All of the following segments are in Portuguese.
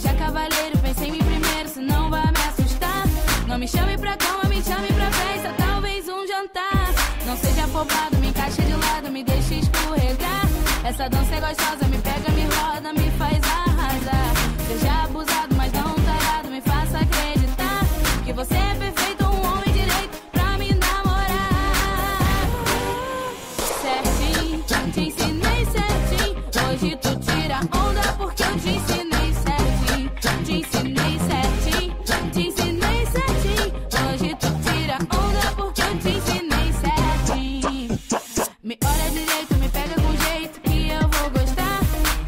Seja cavaleiro, pense em mim primeiro, senão vai me assustar. Não me chame pra cama, me chame pra festa, talvez um jantar. Não seja afobado, me encaixe de lado, me deixe escorregar. Essa dança é gostosa, me pega, me roda, me faz arrasar. Seja abusado, mas não tarado, me faça acreditar que você é perfeito, um homem direito pra me namorar. Certinho, te ensinei certinho. Hoje tu tira onda porque eu te ensinei certinho. Te ensinei certinho, te ensinei certinho. Hoje tu tira onda porque eu te ensinei certinho. Me olha direito, me pega com jeito que eu vou gostar.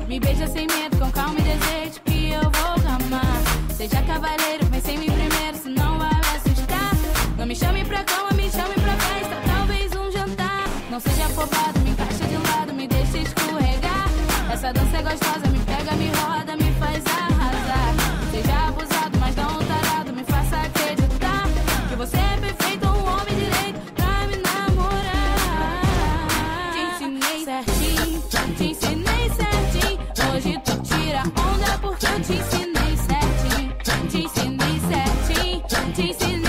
Me beija sem medo, com calma e desejo que eu vou amar. Seja cavaleiro, pense em mim primeiro, senão vai me assustar. Não me chame pra cama, me chame pra festa, talvez um jantar. Não seja afobado, me encaixa de lado, me deixa escorregar. Essa dança é gostosa, me pega, me roda, me faz arrasar. Seja abusado, mas não tarado, me faça acreditar que você é perfeito, um homem direito pra me namorar. Te ensinei certinho, te ensinei certinho. Hoje tu tira onda porque eu te ensinei certinho. Te ensinei certinho, te ensinei